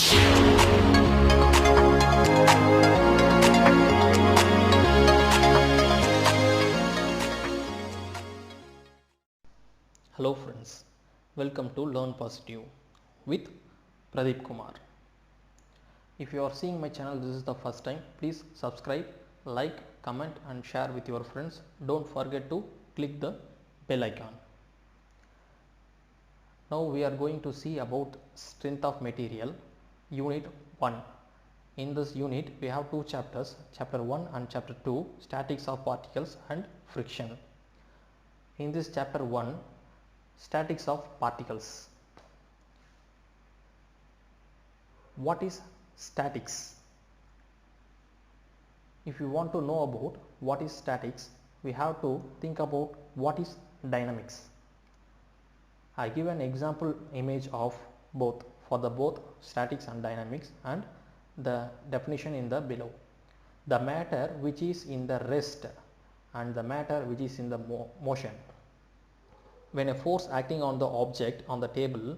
Hello friends, welcome to Learn Positive with Pradeep Kumar. If you are seeing my channel this is the first time, please subscribe, like, comment and share with your friends. Don't forget to click the bell icon. Now we are going to see about strength of material, unit 1. In this unit we have two chapters, chapter 1 and chapter 2, statics of particles and friction. In this chapter 1, statics of particles. What is statics? If you want to know about what is statics, we have to think about what is dynamics. I give an example image of both for the both statics and dynamics and the definition in the below. The matter which is in the rest and the matter which is in the motion. When a force acting on the object on the table,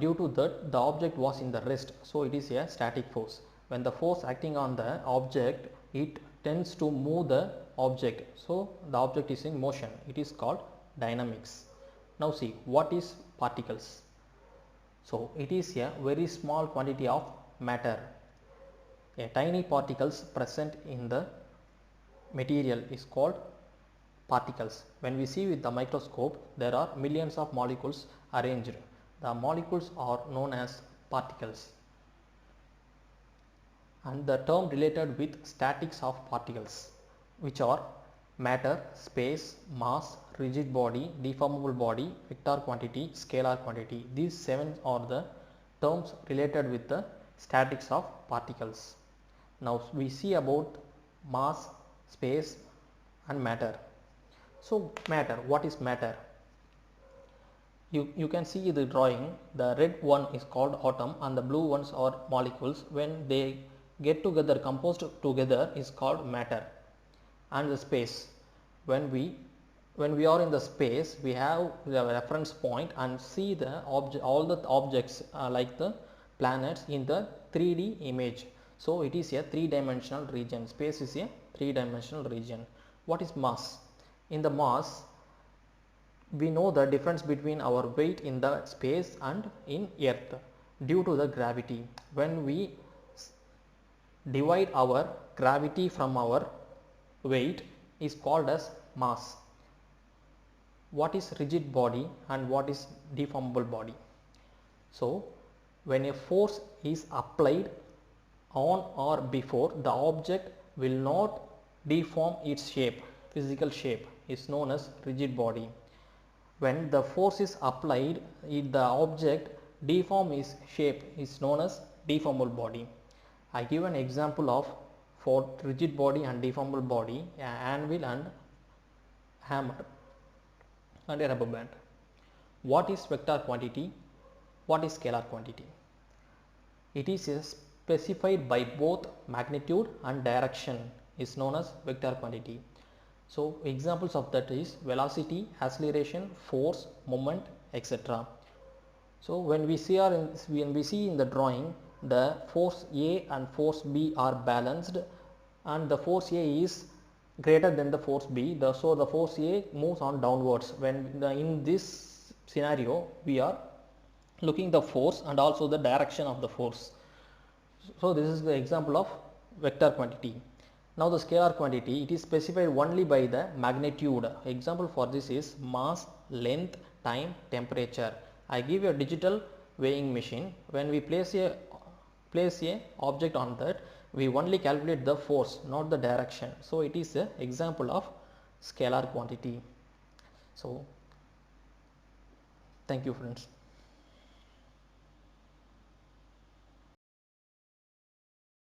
due to that the object was in the rest, so it is a static force. When the force acting on the object, it tends to move the object, so the object is in motion, it is called dynamics. Now see, what is particles? So it is a very small quantity of matter. A tiny particles present in the material is called particles. When we see with the microscope, there are millions of molecules arranged. The molecules are known as particles. And the term related with statics of particles, which are matter, space, mass, rigid body, deformable body, vector quantity, scalar quantity. These 7 are the terms related with the statics of particles. Now we see about mass, space and matter. So matter, what is matter? You can see the drawing, the red one is called atom and the blue ones are molecules. When they get together, composed together is called matter. And the space, when we are in the space, we have the reference point and see the object, all the objects like the planets in the 3D image. So it is a 3-dimensional region. Space is a 3-dimensional region. What is mass? In the mass, we know the difference between our weight in the space and in earth due to the gravity. When we divide our gravity from our weight is called as mass. What is rigid body and what is deformable body? So when a force is applied on or before, the object will not deform its shape. Physical shape is known as rigid body. When the force is applied, if the object deform its shape is known as deformable body. I give an example of for rigid body and deformable body, an anvil and hammer and a rubber band. What is vector quantity? What is scalar quantity? It is specified by both magnitude and direction is known as vector quantity. So examples of that is velocity, acceleration, force, moment, etc. So when we see in the drawing, the force A and force B are balanced and the force A is greater than the force B. So the force A moves on downwards. When in this scenario we are looking the force and also the direction of the force. So this is the example of vector quantity. Now the scalar quantity, it is specified only by the magnitude. Example for this is mass, length, time, temperature. I give a digital weighing machine. When we place a object on that, we only calculate the force, not the direction. So it is an example of scalar quantity. So thank you friends.